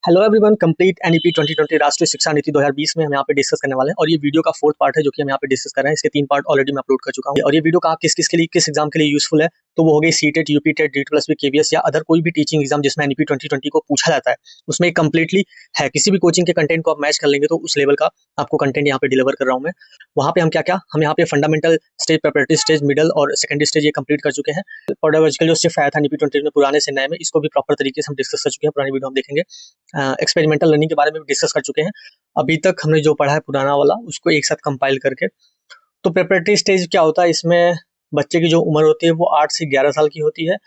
Hello everyone, complete NEP 2020 राष्ट्रीय शिक्षा नीति 2020 में हम यहाँ पे डिस्कस करने वाले हैं और ये वीडियो का फोर्थ पार्ट है जो कि हम यहाँ पे डिस्कस कर रहे हैं। इसके 3 पार्ट ऑलरेडी मैं अपलोड कर चुका हूँ और ये वीडियो कहाँ किस के लिए किस एग्जाम के लिए यूजफुल है, तो वो हो गई सीटेट, यूपीटेट, डीट+बी, केवीएस या अदर कोई भी टीचिंग एग्जाम जिसमें एनईपी 2020 को पूछा जाता है। उसमें एक कंप्लीटली है, किसी भी कोचिंग के कंटेंट को आप मैच कर लेंगे तो उस लेवल का आपको कंटेंट यहाँ पे डिलीवर कर रहा हूँ मैं। वहाँ पे हम यहाँ पे fundamental stage, preparatory stage, middle और सेकेंडरी स्टेज ये कंप्लीट कर चुके हैं। पेडागोजिकल जो शिफ्ट आया था एनईपी 20 में पुराने से नए में, इसको भी प्रॉपर तरीके से हम डिस्कस कर चुके हैं। पुरानी वीडियो हम देखेंगे। एक्सपेरिमेंटल लर्निंग के बारे में भी डिस्कस कर चुके हैं। अभी तक हमने जो पढ़ा है पुराना वाला उसको एक साथ कंपाइल करके। तो प्रिपरेटरी स्टेज क्या होता है, इसमें बच्चे की जो उम्र होती है वो 8 से 11 साल की होती है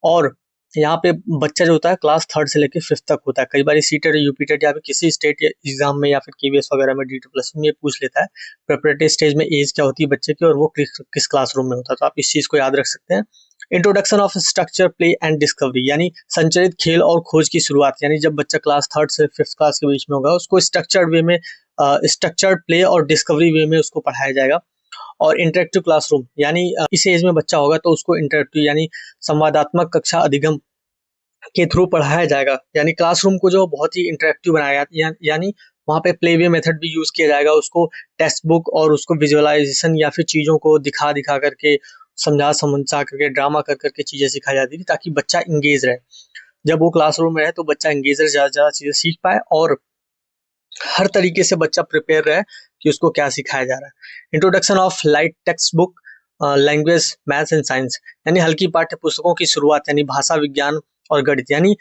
और यहाँ पे बच्चा जो होता है क्लास 3rd से लेकर 5th तक होता है। कई बार सीटेट, यूपीटेट या फिर किसी स्टेट एग्जाम में या फिर केवीएस वगैरह में, डीट+ में पूछ लेता है प्रिपरेटरी स्टेज में एज क्या होती है बच्चे की और वो किस क्लासरूम में होता है। तो आप इस चीज को याद रख सकते हैं। Introduction of structure, play and discovery, यानी संचरित खेल और खोज की शुरुआत। यानी जब बच्चा क्लास 3rd से 5th क्लास के बीच में होगा उसको स्ट्रक्चर्ड वे में, स्ट्रक्चर्ड प्ले और डिस्कवरी वे में उसको पढ़ाया जाएगा। और इंटरेक्टिव क्लासरूम, यानी इस एज में बच्चा होगा तो उसको इंटरेक्टिव यानी संवादात्मक कक्षा अधिगम के थ्रू पढ़ाया जाएगा। यानी क्लासरूम को जो बहुत ही इंटरेक्टिव बनाया यानी वहाँ पे प्ले वे मेथड भी यूज किया जाएगा। उसको टेक्स्ट बुक और उसको विजुअलाइजेशन या फिर चीजों को दिखा दिखा करके, समझा करके, ड्रामा कर करके चीजें सिखाई जाती है ताकि बच्चा इंगेज रहे। जब वो क्लासरूम में रहे तो बच्चा इंगेज रहे, ज्यादा चीजें सीख पाए और हर तरीके से बच्चा प्रिपेयर रहे कि उसको क्या सिखाया जा रहा है। Introduction of light text book, language, maths and science, यानी हल्की पाठ्य पुस्तकों की शुरुआत, यानी भाषा, विज्ञान और गणित। यानी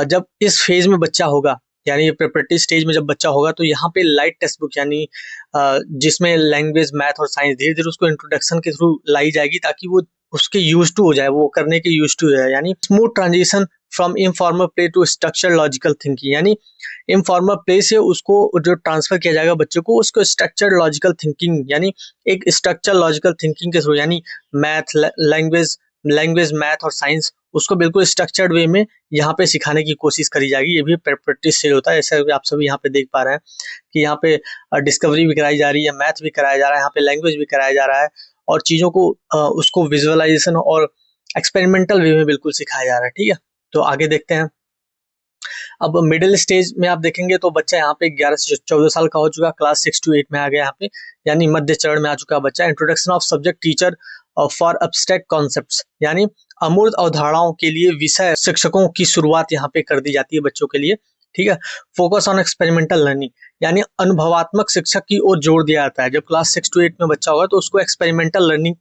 जब इस फेज में बच्चा होगा, यानी प्रिपरेटरी स्टेज में जब बच्चा होगा तो यहाँ पे लाइट टेक्स्ट बुक यानी जिसमें लैंग्वेज, मैथ और साइंस धीरे धीरे उसको इंट्रोडक्शन के थ्रू लाई जाएगी ताकि वो उसके यूज टू हो जाए, वो करने के यूज टू हो जाए। यानी smooth transition from informal play to structure logical thinking, यानी इनफॉर्मल प्ले से उसको जो ट्रांसफर किया जाएगा बच्चे को, उसको स्ट्रक्चर लॉजिकल थिंकिंग यानी एक स्ट्रक्चर लॉजिकल थिंकिंग के थ्रू, यानी मैथ, लैंग्वेज, मैथ और साइंस उसको बिल्कुल स्ट्रक्चर्ड वे में यहाँ पे सिखाने की कोशिश करी जाएगी। ये भी प्रिपरेटरी स्टेज होता है, ऐसा आप सभी यहाँ पे देख पा रहे हैं कि यहाँ पे डिस्कवरी भी कराई जा रही है, मैथ भी कराया जा रहा है, यहाँ पे लैंग्वेज भी कराया जा रहा है और चीजों को उसको विजुअलाइजेशन और एक्सपेरिमेंटल वे में बिल्कुल सिखाया जा रहा है। ठीक है, तो आगे देखते हैं। अब मिडिल स्टेज में आप देखेंगे तो बच्चा यहाँ पे 11 से 14 साल का हो चुका, क्लास 6 to 8 में आ गया यहाँ पे, यानी मध्य चरण में आ चुका बच्चा। Introduction of subject teacher for abstract concepts, यानी अमूर्त अवधारणाओं के लिए विषय शिक्षकों की शुरुआत यहाँ पे कर दी जाती है बच्चों के लिए। ठीक है, फोकस ऑन एक्सपेरिमेंटल लर्निंग, यानी अनुभवात्मक शिक्षा की ओर जोर दिया जाता है। जब क्लास 6 to 8 में बच्चा होगा तो उसको एक्सपेरिमेंटल लर्निंग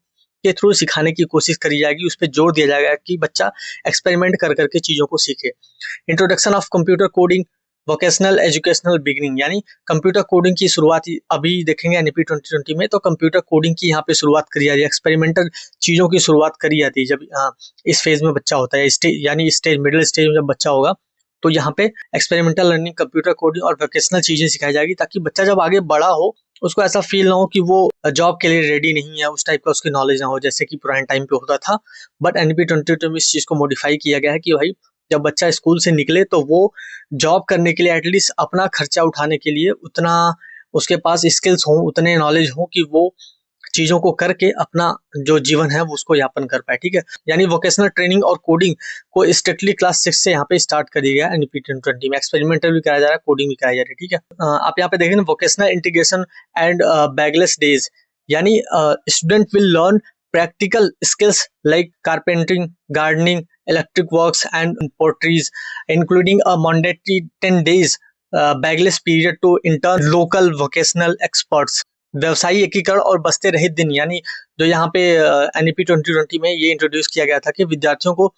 के थ्रू सिखाने की कोशिश करी जाएगी, उस पर जोर दिया जाएगा कि बच्चा एक्सपेरिमेंट कर करके चीजों को सीखे। Introduction of computer coding, vocational educational beginning, यानी कंप्यूटर कोडिंग की शुरुआत अभी देखेंगे एनईपी 2020 में, तो कंप्यूटर कोडिंग की यहाँ पे शुरुआत करी जा रही है, एक्सपेरिमेंटल चीजों की शुरुआत करी जाती है जब इस फेज में बच्चा होता है, स्टेज यानी स्टेज मिडिल स्टेज में जब बच्चा होगा तो यहाँ पे एक्सपेरिमेंटल लर्निंग, कंप्यूटर कोडिंग और वोकेशनल चीजें सिखाई जाएगी ताकि बच्चा जब आगे बड़ा हो उसको ऐसा फील ना हो कि वो जॉब के लिए रेडी नहीं है, उस टाइप का उसकी नॉलेज ना हो जैसे कि पुराने टाइम पे होता था। बट एनईपी 2020 में इस चीज को मॉडिफाई किया गया है कि भाई जब बच्चा स्कूल से निकले तो वो जॉब करने के लिए एटलीस्ट अपना खर्चा उठाने के लिए उतना उसके पास स्किल्स हो, उतने नॉलेज हो कि वो चीजों को करके अपना जो जीवन है वो उसको यापन कर पाए। ठीक है, यानी वोकेशनल ट्रेनिंग और कोडिंग को स्ट्रिक्टली क्लास 6 से यहाँ पे स्टार्ट कर दिया गया एनईपी 2020 में। एक्सपेरिमेंटल भी कराया जा रहा है, कोडिंग भी कराई जा रही है। ठीक है, आप यहाँ पे देखें vocational integration and bagless days, यानी student will learn practical skills like carpentering, gardening, electric works and potteries, including a mandatory 10 days bagless period to intern local vocational experts। व्यवसायी एकीकरण और बस्ते रहित दिन, यानी जो यहाँ पे एनईपी 2020 में ये इंट्रोड्यूस किया गया था कि विद्यार्थियों को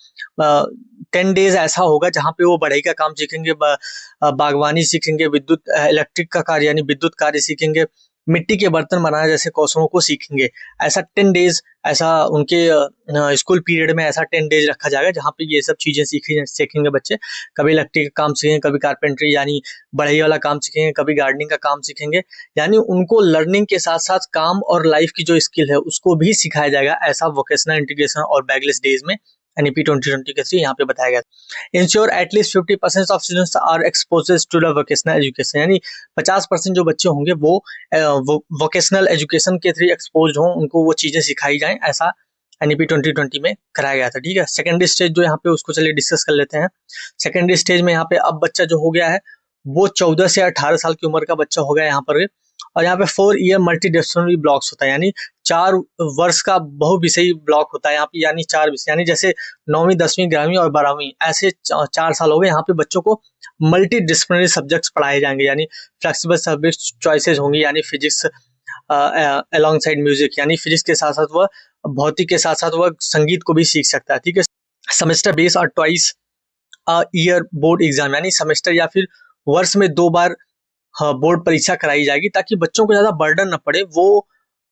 10 डेज ऐसा होगा जहाँ पे वो बढ़ई का काम सीखेंगे, बागवानी सीखेंगे, विद्युत इलेक्ट्रिक का कार्य यानी विद्युत कार्य सीखेंगे, मिट्टी के बर्तन बनाना जैसे कौशलों को सीखेंगे। ऐसा 10 डेज ऐसा उनके स्कूल पीरियड में ऐसा 10 डेज रखा जाएगा जहाँ पे ये सब चीजें सीखेंगे बच्चे। कभी इलेक्ट्रिक का काम सीखेंगे, कभी कारपेंट्री यानी बढ़ई वाला काम सीखेंगे, कभी गार्डनिंग का काम सीखेंगे। यानी उनको लर्निंग के साथ साथ काम और लाइफ की जो स्किल है उसको भी सिखाया जाएगा, ऐसा वोकेशनल इंटीग्रेशन और बैगलेस डेज में एनईपी 2020 के थ्रू यहाँ पे बताया गया। Ensure at least 50% of students are exposed to the vocational education, यानी 50% जो बच्चे होंगे वो वोकेशनल एजुकेशन के थ्रू एक्सपोज हों, उनको वो चीजें सिखाई जाएं, ऐसा एनईपी 2020 में कराया गया था। ठीक है, सेकेंडरी स्टेज जो यहाँ पे उसको चलिए डिस्कस कर लेते हैं। सेकेंडरी स्टेज में यहाँ पे अब बच्चा जो हो गया है वो 14 से 18 साल की उम्र का बच्चा होगा यहाँ पर। और यहाँ पे 4 ईयर मल्टी डिसिप्लिनरी ब्लॉक्स होता है, यानी 4 वर्ष का बहुविषयी ब्लॉक होता है यहाँ पे, यानी 4 विषय, यानी जैसे 9वीं 10वीं 11वीं और 12वीं ऐसे 4 साल हो गए। यहाँ पे बच्चों को मल्टी डिसिप्लिनरी सब्जेक्ट्स पढ़ाए जाएंगे, यानी फ्लेक्सिबल सब्जेक्ट चॉइसेस होंगी, यानी फिजिक्स अलोंग साइड म्यूजिक, यानी फिजिक्स के साथ साथ वह भौतिक के साथ साथ वह संगीत को भी सीख सकता है, ठीक है। सेमेस्टर बेस और ट्वाइस ईयर बोर्ड एग्जाम, यानी सेमेस्टर या फिर वर्ष में 2 बार बोर्ड परीक्षा कराई जाएगी, ताकि बच्चों को ज्यादा बर्डन न पड़े, वो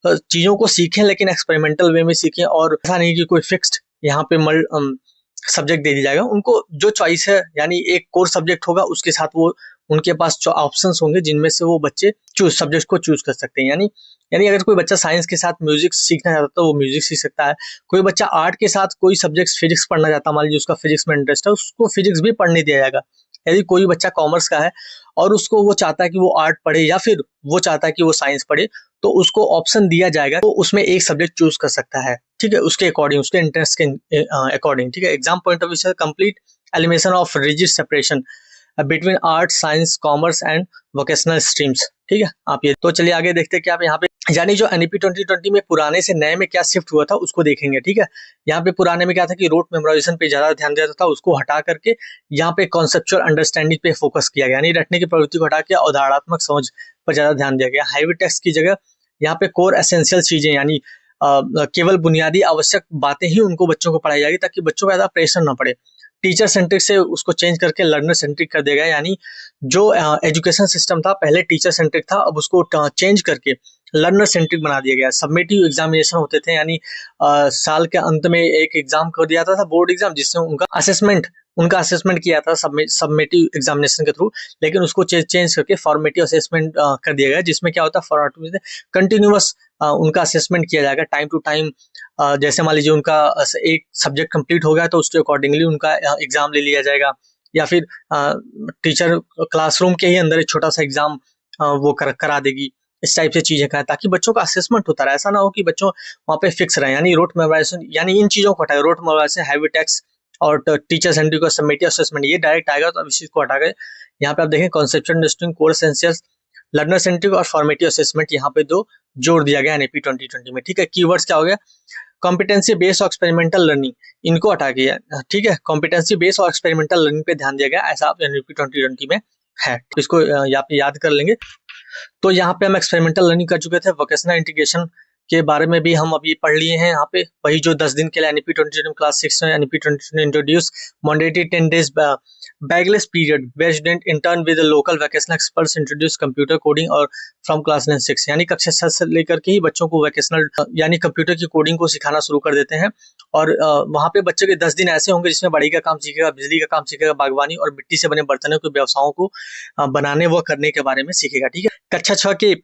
चीजों को सीखें लेकिन एक्सपेरिमेंटल वे में सीखें, और ऐसा नहीं कि कोई फिक्स्ड यहाँ पे सब्जेक्ट दे दिया जाएगा। उनको जो चॉइस है, यानी एक कोर सब्जेक्ट होगा, उसके साथ वो उनके पास ऑप्शंस होंगे जिनमें से वो बच्चे सब्जेक्ट को चूज कर सकते हैं। यानी यानी अगर कोई बच्चा साइंस के साथ म्यूजिक सीखना चाहता है तो वो म्यूजिक सीख सकता है। कोई बच्चा आर्ट के साथ कोई सब्जेक्ट फिजिक्स पढ़ना चाहता है, मान लीजिए उसका फिजिक्स में इंटरेस्ट है, उसको फिजिक्स भी पढ़ने दिया जाएगा। यदि कोई बच्चा कॉमर्स का है और उसको वो चाहता है कि वो आर्ट पढ़े या फिर वो चाहता है कि वो साइंस पढ़े, तो उसको ऑप्शन दिया जाएगा, तो उसमें एक सब्जेक्ट चूज कर सकता है, ठीक है, उसके अकॉर्डिंग, उसके इंटरेस्ट के अकॉर्डिंग, ठीक है। एग्जाम पॉइंट ऑफ व्यू से complete elimination of rigid separation between art, science, commerce and vocational streams, ठीक है। आप ये तो चलिए आगे देखते हैं कि आप यहाँ पे, यानी जो एनईपी 2020 में पुराने से नए में क्या शिफ्ट हुआ था उसको देखेंगे, ठीक है। यहाँ पे पुराने में क्या था कि रोट मेमोराइजेशन पे ज्यादा ध्यान दिया जाता था, उसको हटा करके यहाँ पे कॉन्सेप्चुअल अंडरस्टैंडिंग पे फोकस किया गया, यानी रटने की प्रवृत्ति को हटा के अवधारणात्मक समझ पर ज्यादा ध्यान दिया गया। हाईवे टेक्स्ट की जगह यहाँ पे कोर एसेंशियल चीजें, यानी केवल बुनियादी आवश्यक बातें ही उनको बच्चों को पढ़ाई जाएगी, ताकि बच्चों को ज्यादा प्रेशर न पड़े। टीचर सेंट्रिक से उसको चेंज करके लर्नर सेंट्रिक कर देगा, यानी जो एजुकेशन सिस्टम था पहले टीचर सेंट्रिक था, अब उसको चेंज करके लर्नर सेंट्रिक बना दिया गया। सबमिटिव एग्जामिनेशन होते थे, यानी साल के अंत में एक एग्जाम कर दिया था बोर्ड एग्जाम, जिसमें उनका असेसमेंट किया था सबमिटिव एग्जामिनेशन के थ्रू, लेकिन उसको चेंज करके फॉर्मेटिव असेसमेंट कर दिया गया, जिसमें क्या होता है फॉर्मेटिव कंटिन्यूअस उनका असेसमेंट किया जाएगा टाइम टू टाइम। जैसे मान लीजिए उनका एक सब्जेक्ट कंप्लीट हो गया तो उसके अकॉर्डिंगली उनका एग्जाम ले लिया जाएगा, या फिर टीचर क्लासरूम के ही अंदर एक छोटा सा एग्जाम वो करा देगी। इस टाइप से चीजें करें ताकि बच्चों का असेसमेंट होता रहे, ऐसा ना हो कि बच्चों वहाँ पे फिक्स रहे। यानी रोट मेमोराइजेशन, यानी इन चीजों को हटाए, रोट मेमोराइजेशन, हैवी टेक्स्ट और टीचर सेंट्रिक और सबमिटिव असेसमेंट, ये डायरेक्ट आएगा, तो अब इस चीज को हटा गए। यहाँ पे आप देखें conceptual understanding, core essentials, learner centric और फॉर्मेटिव असेसमेंट, यहाँ पे 2 जोड़ दिया गया एनईपी 2020 में, ठीक है। कीवर्ड्स क्या हो गया, कॉम्पिटेंसी बेस्ड और एक्सपेरिमेंटल लर्निंग, इनको हटा गया, ठीक है। कॉम्पिटेंसी बेस्ड और एक्सपेरिमेंटल लर्निंग पे ध्यान दिया गया, ऐसा आप एनईपी 2020 में है, इसको यहाँ पे याद कर लेंगे। तो यहाँ पे हम एक्सपेरिमेंटल लर्निंग कर चुके थे। वोकेशनल इंटीग्रेशन के बारे में भी हम अभी पढ़ लिए हैं, यहाँ पे वही जो 10 दिन के लिए एनईपी 2020 क्लास 6 में एनईपी 2020 ने introduce mandatory 10 days bagless period where student intern with local vocational experts introduce computer coding और फ्रॉम क्लास 6, यानी कक्षा 6 से लेकर के ही बच्चों को वोकेशनल यानी कंप्यूटर की कोडिंग को सिखाना शुरू कर देते हैं। और वहाँ पे बच्चे के 10 दिन ऐसे होंगे जिसमें बढ़ई का काम सीखेगा, बिजली का काम सीखेगा, बागवानी और मिट्टी से बने बर्तनों के व्यवसायों को बनाने व करने के बारे में सीखेगा, ठीक है। कक्षा 6 के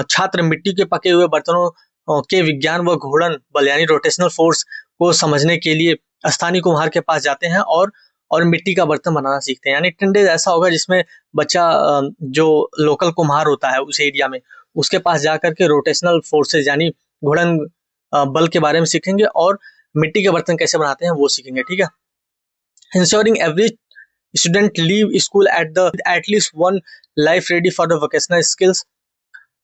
छात्र मिट्टी के पके हुए बर्तनों के विज्ञान व घूर्णन बल यानी रोटेशनल फोर्स को समझने के लिए स्थानीय कुम्हार के पास जाते हैं और मिट्टी का बर्तन बनाना सीखते हैं। यानी 10 डेज ऐसा होगा जिसमें बच्चा जो लोकल कुम्हार होता है उस एरिया में, उसके पास जाकर के रोटेशनल फोर्सेज यानी घूर्णन बल के बारे में सीखेंगे और मिट्टी के बर्तन कैसे बनाते हैं वो सीखेंगे, ठीक है। Ensuring every student leave school at least one life ready for the vocational skills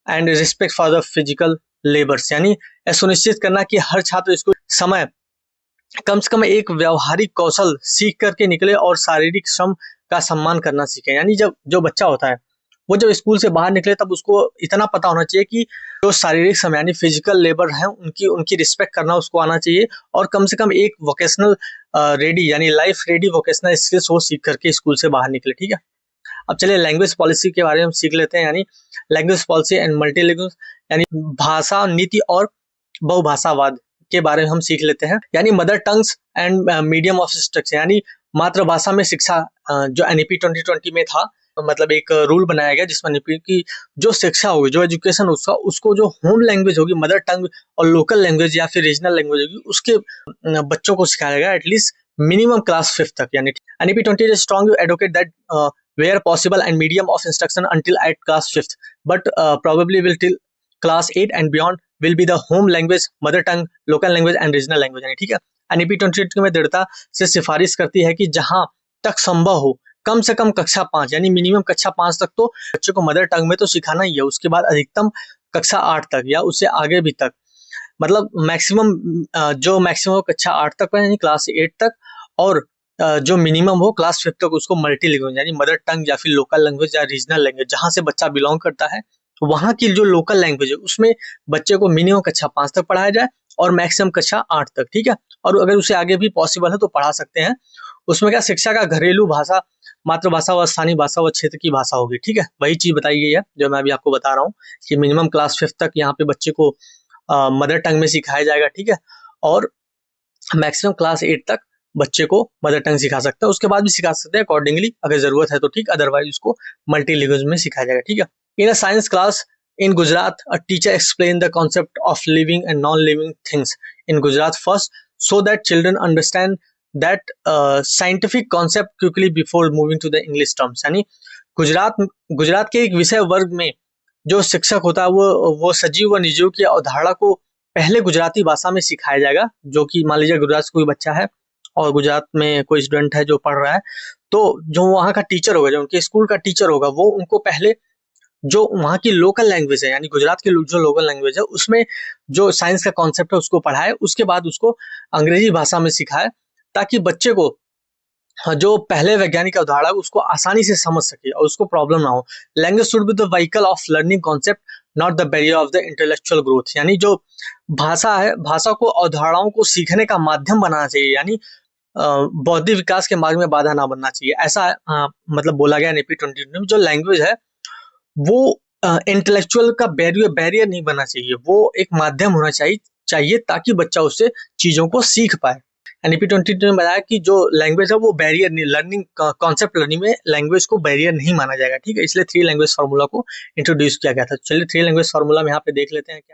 and respect for the physical labors, यानी यह सुनिश्चित करना कि हर छात्र स्कूल समय कम से कम एक व्यवहारिक कौशल सीख करके निकले और शारीरिक श्रम का सम्मान करना सीखे। यानी जब जो बच्चा होता है वो जब स्कूल से बाहर निकले तब उसको इतना पता होना चाहिए कि जो शारीरिक श्रम यानी फिजिकल लेबर है उनकी रिस्पेक्ट करना उसको आना चाहिए, और कम से कम एक वोकेशनल रेडी यानी लाइफ रेडी वोकेशनल स्किल्स वो सीख करके स्कूल से बाहर निकले, ठीक है। अब चलिए लैंग्वेज पॉलिसी के बारे में सीख लेते हैं, यानी लैंग्वेज पॉलिसी एंड मल्टीलैंग्वेज यानी भाषा नीति और बहुभाषावाद के बारे में हम सीख लेते हैं। यानी mother tongues and medium of instruction, यानी मातृभाषा में शिक्षा जो एनईपी 2020 में था, मतलब एक रूल बनाया गया जिसमें एनईपी की जो शिक्षा होगी, जो एजुकेशन उसको जो होम लैंग्वेज होगी, मदर टंग और लोकल लैंग्वेज या फिर रीजनल लैंग्वेज होगी, उसके बच्चों को सिखाया गया एटलीस्ट मिनिमम क्लास 5 तक। यानी NEP 20 strong advocate that where possible and medium of instruction until at class 5th, but probably will till class 8 and beyond will be the home language, mother tongue, local language and regional language, यानी ठीक है। NEP 20 में दृढ़ता से सिफारिश करती है कि जहां तक संभव हो कम से कम कक्षा 5 यानी मिनिमम कक्षा 5 तक तो बच्चे को मदर टंग में तो सिखाना ही है। उसके बाद अधिकतम कक्षा 8 तक या उससे आगे भी तक, मतलब मैक्सिमम जो मैक्सिमम कक्षा 8 तक यानी क्लास 8 तक, और जो मिनिमम हो क्लास 5 तक उसको मल्टी लैंग्वेज यानी मदर टंग या फिर लोकल लैंग्वेज या रीजनल लैंग्वेज जहाँ से बच्चा बिलोंग करता है वहाँ की जो लोकल लैंग्वेज है उसमें बच्चे को मिनिमम कक्षा 5 तक पढ़ाया जाए और मैक्सिमम कक्षा 8 तक, ठीक है। और अगर उसे आगे भी पॉसिबल है तो पढ़ा सकते हैं। उसमें क्या शिक्षा का घरेलू भाषा, मातृभाषा व स्थानीय भाषा व क्षेत्र की भाषा होगी, ठीक है। वही चीज बताई गई है जो मैं अभी आपको बता रहा हूँ कि मिनिमम क्लास 5 तक यहाँ पे बच्चे को मदर टंग में सिखाया जाएगा, ठीक है। और मैक्सिमम क्लास 8 तक बच्चे को मदर टंग सिखा सकते हैं। उसके बाद भी सिखा सकते हैं अकॉर्डिंगली, अगर जरूरत है तो ठीक, अदरवाइज उसको मल्टी लैंग्वेज में सिखाया जाएगा, ठीक है। In a science class in Gujarat, a teacher explained the concept of living and non-living things in Gujarat first, so that children understand that scientific concept quickly before moving to the English terms। यानी गुजरात के एक विषय वर्ग में जो शिक्षक होता है वो सजीव व निर्जीव की अवधारणा को पहले गुजराती भाषा में सिखाया जाएगा। जो कि मान लीजिए गुजरात से कोई बच्चा है और गुजरात में कोई स्टूडेंट है जो पढ़ रहा है, तो जो वहाँ का टीचर होगा, जो उनके स्कूल का टीचर होगा, वो उनको पहले जो वहाँ की लोकल लैंग्वेज है यानी गुजरात की जो लोकल लैंग्वेज है उसमें जो साइंस का कॉन्सेप्ट है उसको पढ़ाए। उसके बाद उसको अंग्रेजी भाषा में सिखाए ताकि बच्चे को जो पहले वैज्ञानिक अवधारणा उसको आसानी से समझ सके और उसको प्रॉब्लम ना हो। Language should be the vehicle of learning concept, not the barrier of the intellectual growth. यानी जो भाषा है, भाषा को अवधारणाओं को सीखने का माध्यम बनाना चाहिए, यानी बौद्धिक विकास के मार्ग में बाधा ना बनना चाहिए। ऐसा मतलब बोला गया एनईपी 2020 में। जो लैंग्वेज है वो इंटेलेक्चुअल का बैरियर नहीं बनना चाहिए, वो एक माध्यम होना चाहिए ताकि बच्चा उससे चीजों को सीख पाए। एनईपी 2020 ने बताया कि जो लैंग्वेज है वो बैरियर नहीं, लर्निंग कॉन्सेप्ट लर्निंग में लैंग्वेज को बैरियर नहीं माना जाएगा, ठीक है। इसलिए 3 लैंग्वेज फार्मूला को इंट्रोड्यूस किया गया था। चलिए 3 लैंग्वेज फार्मूला में यहाँ पे देख लेते हैं क्या है।